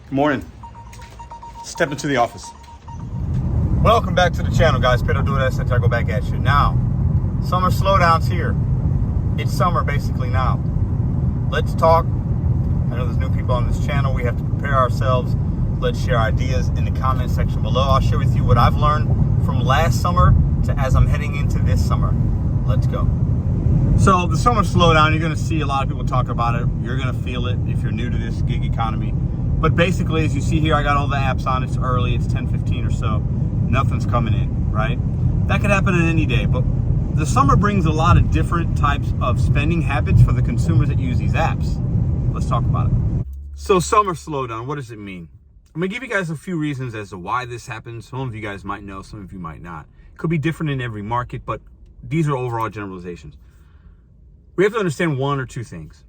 Good morning. Step into the office. Welcome back to the channel, guys. Pero Doordash, Santiago back at you. Now, Summer Slowdown's here. It's summer basically now. Let's talk. I know there's new people on this channel. We have to prepare ourselves. Let's share ideas in the comment section below. I'll share with you what I've learned from last summer to as I'm heading into this summer. Let's go. So the Summer Slowdown, you're going to see a lot of people talk about it. You're going to feel it if you're new to this gig economy. But basically, as you see here, I got all the apps on. It's early. It's 10:15 or so. Nothing's coming in, right? That could happen on any day. But the summer brings a lot of different types of spending habits for the consumers that use these apps. Let's talk about it. So Summer Slowdown, what does it mean? I'm going to give you guys a few reasons as to why this happens. Some of you guys might know, some of you might not. It could be different in every market, but these are overall generalizations. We have to understand one or two things.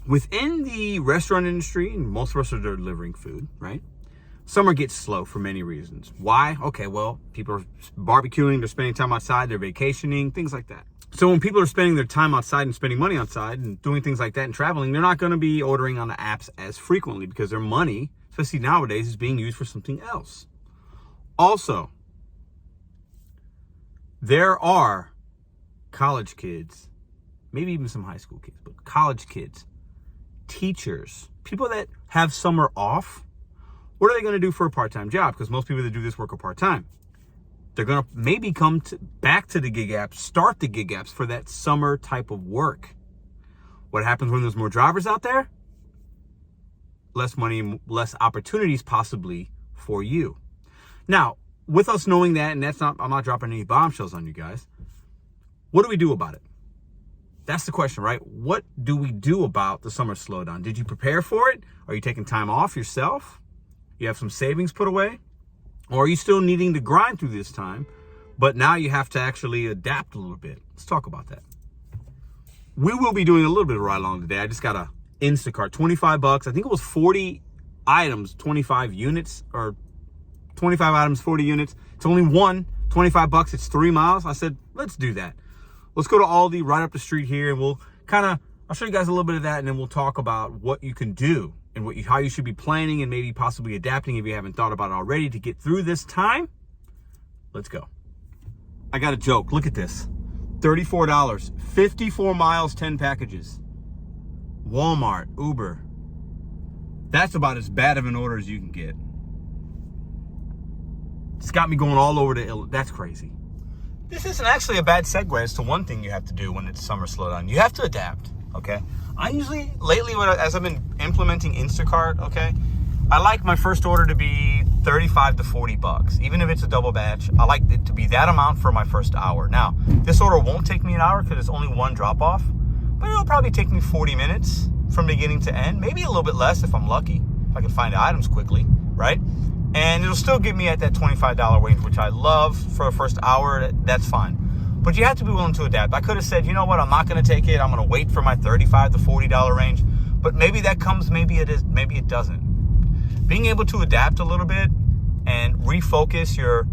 Within the restaurant industry, and most of us are delivering food, right? Summer gets slow for many reasons. Why? Okay, well, people are barbecuing, they're spending time outside, they're vacationing, things like that. So when people are spending their time outside and spending money outside and doing things like that and traveling, they're not going to be ordering on the apps as frequently because their money, especially nowadays, is being used for something else. Also, there are college kids, maybe even some high school kids, but college kids, teachers, people that have summer off. What are they going to do for a part-time job? Because most people that do this work are part-time. They're going to maybe come back to the gig apps, start the gig apps for that summer type of work. What happens when there's more drivers out there? Less money, less opportunities possibly for you. Now, with us knowing that, and I'm not dropping any bombshells on you guys, what do we do about it? That's the question, right? What do we do about the summer slowdown? Did you prepare for it? Are you taking time off yourself? You have some savings put away? Or are you still needing to grind through this time, but now you have to actually adapt a little bit? Let's talk about that. We will be doing a little bit of ride along today. I just got a Instacart, 25 bucks. I think it was 40 items, 25 units, or 25 items, 40 units. It's only one, 25 bucks. It's 3 miles. I said, let's do that. Let's go to Aldi right up the street here, and we'll I'll show you guys a little bit of that, and then we'll talk about what you can do and how you should be planning and maybe possibly adapting if you haven't thought about it already to get through this time. Let's go. I got a joke. Look at this. $34, 54 miles, 10 packages. Walmart, Uber. That's about as bad of an order as you can get. It's got me going all over that's crazy. This isn't actually a bad segue as to one thing you have to do when it's summer slowdown. You have to adapt, okay? I usually, lately, as I've been implementing Instacart, okay, I like my first order to be 35 to 40 bucks. Even if it's a double batch, I like it to be that amount for my first hour. Now, this order won't take me an hour because it's only one drop-off, but it'll probably take me 40 minutes from beginning to end, maybe a little bit less if I'm lucky, if I can find the items quickly, right? And it'll still get me at that $25 range, which I love for a first hour. That's fine. But you have to be willing to adapt. I could have said, you know what, I'm not going to take it. I'm going to wait for my $35 to $40 range. But maybe that comes, maybe it is, maybe it doesn't. Being able to adapt a little bit and refocus your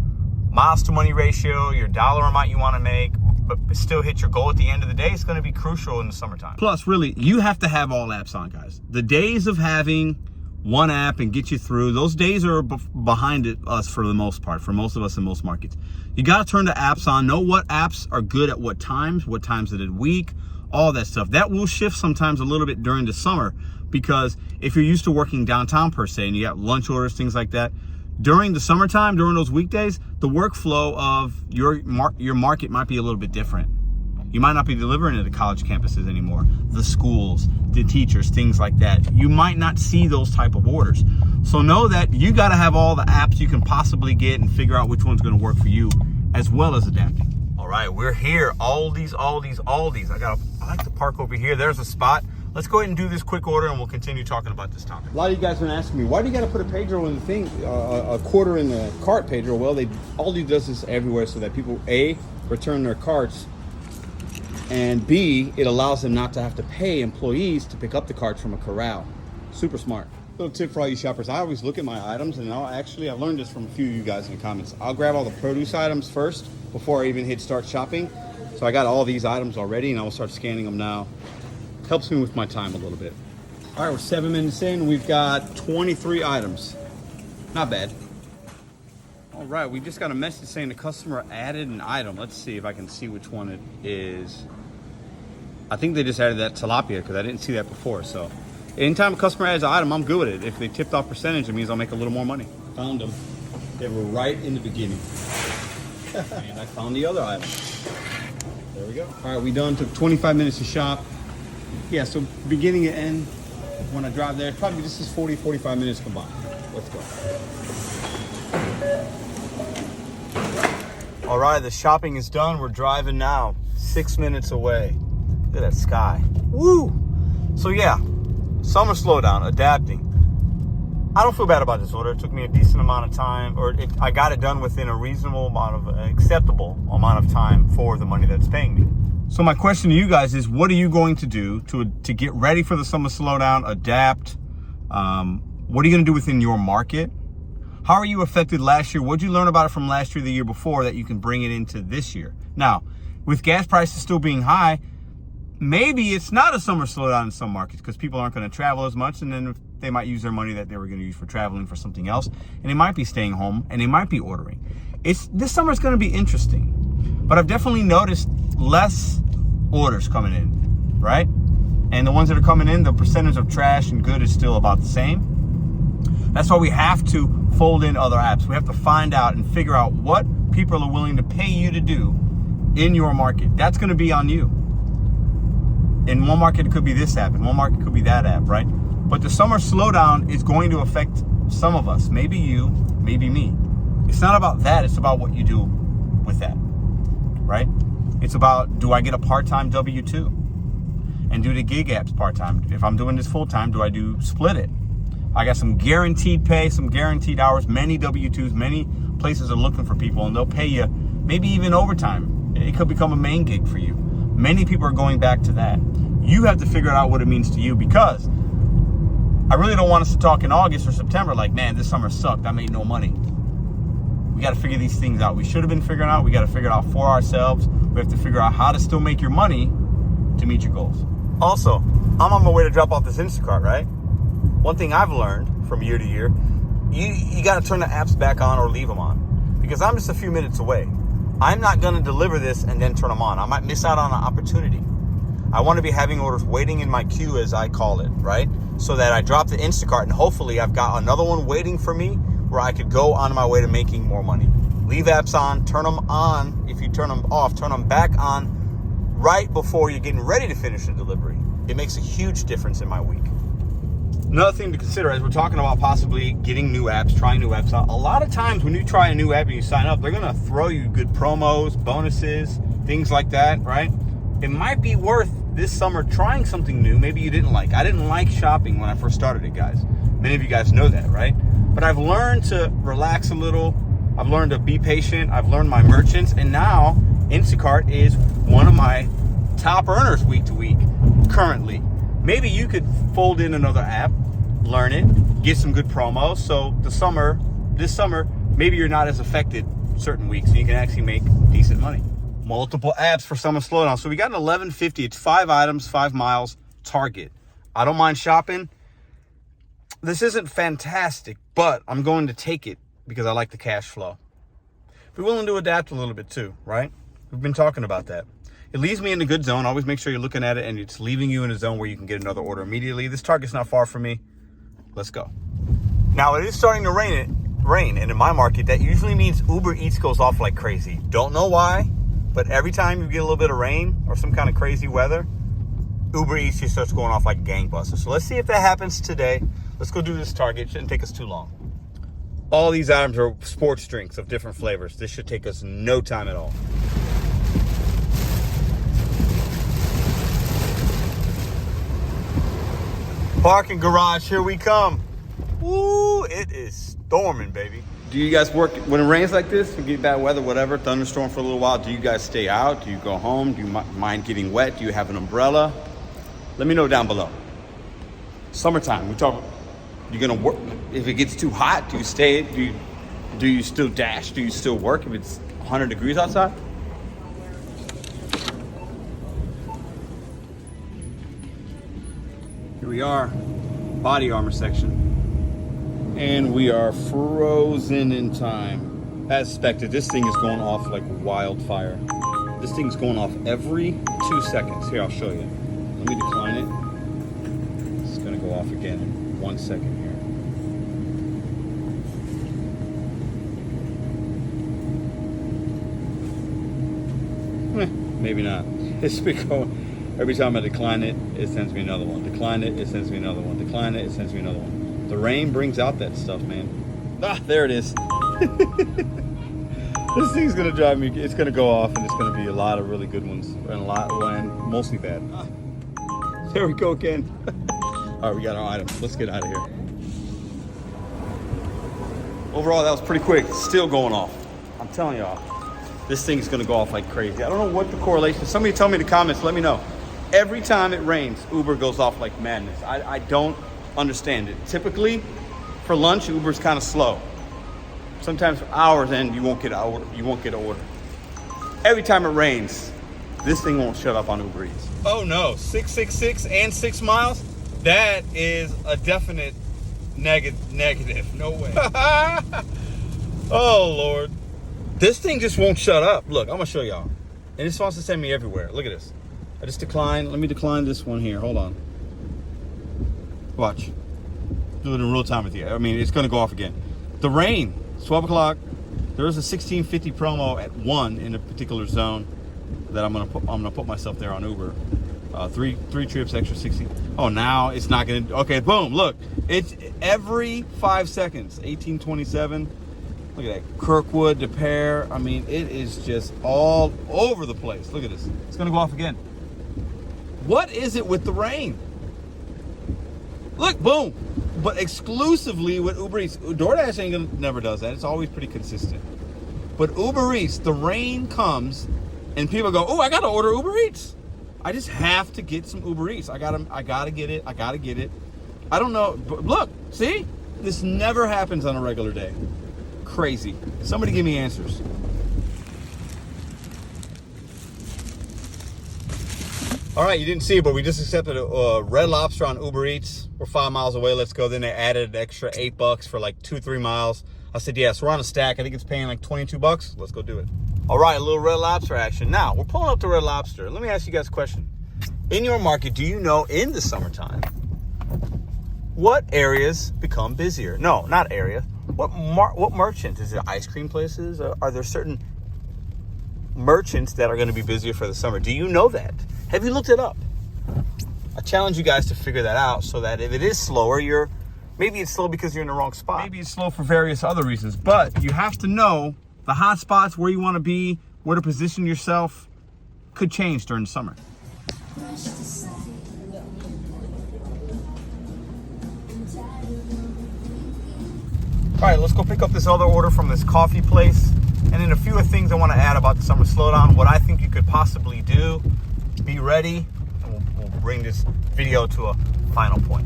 miles to money ratio, your dollar amount you want to make, but still hit your goal at the end of the day is going to be crucial in the summertime. Plus, really, you have to have all apps on, guys. The days of having one app and get you through, those days are behind us for the most part, for most of us in most markets. You got to turn the apps on, know what apps are good at what times of the week, all that stuff. That will shift sometimes a little bit during the summer, because if you're used to working downtown per se and you got lunch orders, things like that, during the summertime, during those weekdays, the workflow of your market might be a little bit different. You might not be delivering at the college campuses anymore, the schools, the teachers, things like that. You might not see those type of orders. So know that you got to have all the apps you can possibly get and figure out which one's going to work for you, as well as adapting. All right, we're here. Aldi's. I like to park over here. There's a spot. Let's go ahead and do this quick order, and we'll continue talking about this topic. A lot of you guys have been asking me, why do you got to put a Pedro in the thing, a quarter in the cart, Pedro? Well, Aldi does this everywhere so that people, A, return their carts, and B, it allows them not to have to pay employees to pick up the carts from a corral. Super smart. Little tip for all you shoppers. I always look at my items, and I've learned this from a few of you guys in the comments. I'll grab all the produce items first before I even hit start shopping. So I got all these items already, and I will start scanning them now. Helps me with my time a little bit. All right, we're 7 minutes in. We've got 23 items. Not bad. All right, we just got a message saying the customer added an item. Let's see if I can see which one it is. I think they just added that tilapia because I didn't see that before. So anytime a customer adds an item, I'm good with it. If they tipped off percentage, it means I'll make a little more money. Found them. They were right in the beginning. And I found the other item. There we go. All right, we done. Took 25 minutes to shop. Yeah, so beginning and end, when I drive there, probably this is 40, 45 minutes combined. Let's go. All right, the shopping is done. We're driving now. 6 minutes away. Look at that sky. Woo! So yeah, summer slowdown, adapting. I don't feel bad about this order. It took me a decent amount of time, I got it done within a reasonable amount of, acceptable amount of time for the money that's paying me. So my question to you guys is, what are you going to do to get ready for the summer slowdown, adapt? What are you going to do within your market? How are you affected last year? What did you learn about it from last year, the year before, that you can bring it into this year? Now, with gas prices still being high, maybe it's not a summer slowdown in some markets because people aren't going to travel as much, and then they might use their money that they were going to use for traveling for something else, and they might be staying home and they might be ordering. This summer is going to be interesting, but I've definitely noticed less orders coming in, right? And the ones that are coming in, the percentage of trash and good is still about the same. That's why we have to fold in other apps. We have to find out and figure out what people are willing to pay you to do in your market. That's going to be on you. In one market, it could be this app. In one market, it could be that app, right? But the summer slowdown is going to affect some of us. Maybe you, maybe me. It's not about that. It's about what you do with that, right? It's about, do I get a part-time W-2? And do the gig apps part-time? If I'm doing this full-time, do I do split it? I got some guaranteed pay, some guaranteed hours, many W-2s, many places are looking for people, and they'll pay you maybe even overtime. It could become a main gig for you. Many people are going back to that. You have to figure out what it means to you, because I really don't want us to talk in August or September like, man, this summer sucked. I made no money. We got to figure these things out. We should have been figuring out. We got to figure it out for ourselves. We have to figure out how to still make your money to meet your goals. Also, I'm on my way to drop off this Instacart, right? One thing I've learned from year to year, you got to turn the apps back on or leave them on, because I'm just a few minutes away. I'm not going to deliver this and then turn them on. I might miss out on an opportunity. I want to be having orders waiting in my queue, as I call it, right? So that I drop the Instacart and hopefully I've got another one waiting for me where I could go on my way to making more money. Leave apps on, turn them on. If you turn them off, turn them back on right before you're getting ready to finish the delivery. It makes a huge difference in my week. Another thing to consider as we're talking about possibly getting new apps, trying new apps out. A lot of times when you try a new app and you sign up, they're going to throw you good promos, bonuses, things like that, right? It might be worth this summer trying something new. Maybe you didn't like. I didn't like shopping when I first started it, guys. Many of you guys know that, right? But I've learned to relax a little. I've learned to be patient. I've learned my merchants. And now Instacart is one of my top earners week to week currently. Maybe you could fold in another app, learn it, get some good promos. So this summer, maybe you're not as affected certain weeks and you can actually make decent money. Multiple apps for summer slowdown. So we got an 1150. It's 5 items, 5 miles, Target. I don't mind shopping. This isn't fantastic, but I'm going to take it because I like the cash flow. Be willing to adapt a little bit too, right? We've been talking about that. It leaves me in a good zone. Always make sure you're looking at it and it's leaving you in a zone where you can get another order immediately. This Target's not far from me. Let's go. Now it is starting to rain, and in my market, that usually means Uber Eats goes off like crazy. Don't know why, but every time you get a little bit of rain or some kind of crazy weather, Uber Eats just starts going off like gangbusters. So let's see if that happens today. Let's go do this Target. It shouldn't take us too long. All these items are sports drinks of different flavors. This should take us no time at all. Parking garage, here we come. Woo, it is storming, baby. Do you guys work when it rains like this and get bad weather, whatever, thunderstorm for a little while? Do you guys stay out? Do you go home? Do you mind getting wet? Do you have an umbrella? Let me know down below. Summertime, we talk. You're gonna work. If it gets too hot, do you stay? Do you still dash? Do you still work if it's 100 degrees outside? Here we are. body armor section. And we are frozen in time. As expected, this thing is going off like wildfire. This thing's going off every 2 seconds. Here, I'll show you. Let me decline it. It's gonna go off again in 1 second here. Maybe not. It's because every time I decline it, it sends me another one. Decline it, it sends me another one. Decline it, it sends me another one. The rain brings out that stuff, man. Ah, there it is. This thing's gonna drive me, it's gonna go off, and it's gonna be a lot of really good ones, and mostly bad. Ah, there we go again. All right, we got our items. Let's get out of here. Overall, that was pretty quick. It's still going off. I'm telling y'all, this thing's gonna go off like crazy. I don't know what the correlation is. Somebody tell me in the comments, let me know. Every time it rains, Uber goes off like madness. I don't understand it. Typically, for lunch, Uber's kind of slow. Sometimes for hours and you won't get an order. Every time it rains, this thing won't shut up on Uber Eats. Oh no, 666 and 6 miles? That is a definite negative. No way. Oh Lord. This thing just won't shut up. Look, I'm gonna show y'all. And it wants to send me everywhere. Look at this. I just declined. Let me decline this one here. Hold on. Watch. Do it in real time with you. I mean, it's gonna go off again. The rain. 12 o'clock. There is a 1650 promo at 1 in a particular zone that I'm gonna put myself there on Uber. Three trips, extra 60. Oh, now it's not gonna. Okay, boom. Look, it's every 5 seconds. 1827. Look at that. Kirkwood, DePere. I mean, it is just all over the place. Look at this. It's gonna go off again. What is it with the rain? Look, boom. But exclusively with Uber Eats. Doordash never does that. It's always pretty consistent. But Uber Eats, the rain comes and people go, oh, I gotta order Uber Eats. I just have to get some Uber Eats. I gotta get it. I don't know. But look, see? This never happens on a regular day. Crazy. Somebody give me answers. All right, you didn't see it, but we just accepted a Red Lobster on Uber Eats. We're 5 miles away. Let's go. Then they added an extra $8 for like 2-3 miles. I said, yes, we're on a stack. I think it's paying like $22. Let's go do it. All right, a little Red Lobster action. Now, we're pulling up the Red Lobster. Let me ask you guys a question. In your market, do you know in the summertime, what areas become busier? No, not area. What merchants? Is it ice cream places? Are there certain merchants that are going to be busier for the summer? Do you know that? Have you looked it up? I challenge you guys to figure that out so that if it is slower, maybe it's slow because you're in the wrong spot. Maybe it's slow for various other reasons, but you have to know the hot spots, where you want to be, where to position yourself could change during the summer. All right, let's go pick up this other order from this coffee place. And then a few things I want to add about the Summer Slowdown, what I think you could possibly do. Be ready, and we'll bring this video to a final point.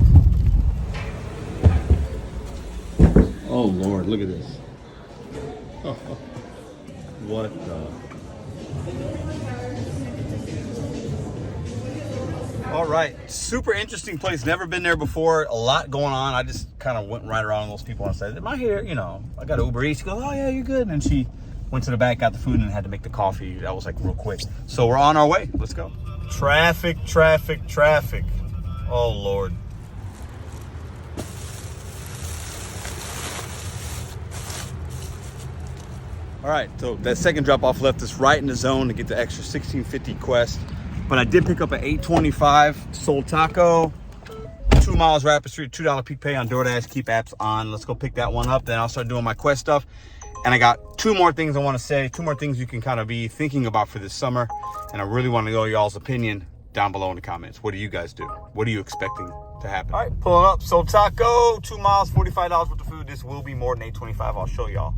Oh Lord, look at this. Oh, what the? All right, super interesting place. Never been there before. A lot going on. I just kind of went right around those people and said, am I here? You know, I got Uber Eats. She goes, oh yeah, you're good. And she went to the back, got the food, and had to make the coffee. That was like real quick. So we're on our way. Let's go. Traffic. Oh Lord. All right, so that second drop off left us right in the zone to get the extra 1650 quest. But I did pick up an 825 sold taco, 2 miles Rapid Street, $2 peak pay on Doordash. Keep apps on. Let's go pick that one up. Then I'll start doing my quest stuff. And I got 2 more things I want to say, 2 more things you can kind of be thinking about for this summer. And I really want to know y'all's opinion down below in the comments. What do you guys do? What are you expecting to happen? All right, pulling up. Sold taco, 2 miles, $45 worth of food. This will be more than $8.25. I'll show y'all.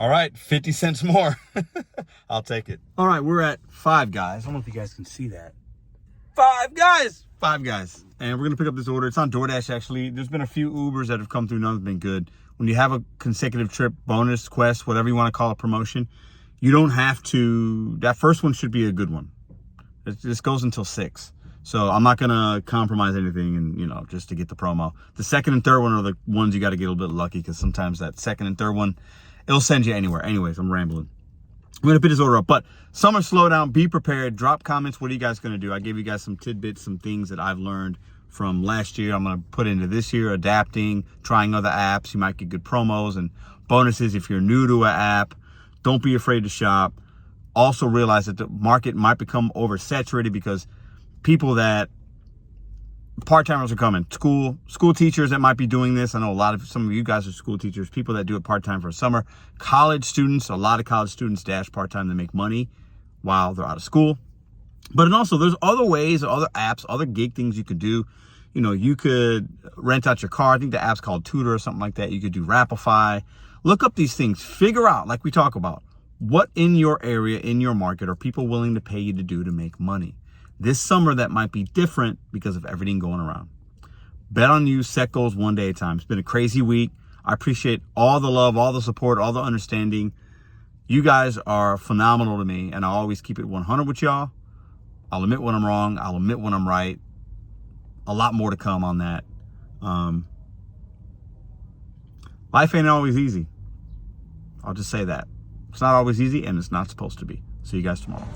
All right, 50 cents more. I'll take it. All right, we're at Five Guys. I don't know if you guys can see that. Five Guys. And we're gonna pick up this order. It's on Doordash, actually. There's been a few Ubers that have come through. None have been good. When you have a consecutive trip, bonus, quest, whatever you want to call it, promotion, You don't have to, that first one should be a good one. This goes until 6. So I'm not going to compromise anything and, you know, just to get the promo. The second and third one are the ones you got to get a little bit lucky, because sometimes that second and third one, it'll send you anywhere. Anyways, I'm rambling. I'm going to put this order up. But Summer Slowdown, be prepared. Drop comments. What are you guys going to do? I gave you guys some tidbits, some things that I've learned from last year. I'm going to put into this year, adapting, trying other apps. You might get good promos and bonuses if you're new to an app. Don't be afraid to shop. Also realize that the market might become oversaturated because people that part-timers are coming, school teachers that might be doing this. I know some of you guys are school teachers, people that do it part-time for summer, college students, a lot of college students dash part-time to make money while they're out of school. But then also there's other ways, other apps, other gig things you could do. You know, you could rent out your car. I think the app's called Tutor or something like that. You could do Rapify. Look up these things, figure out, like we talk about, what in your area, in your market, are people willing to pay you to do to make money. This summer, that might be different because of everything going around. Bet on you, set goals one day at a time. It's been a crazy week. I appreciate all the love, all the support, all the understanding. You guys are phenomenal to me, and I always keep it 100 with y'all. I'll admit when I'm wrong. I'll admit when I'm right. A lot more to come on that. Life ain't always easy. I'll just say that. It's not always easy, and it's not supposed to be. See you guys tomorrow.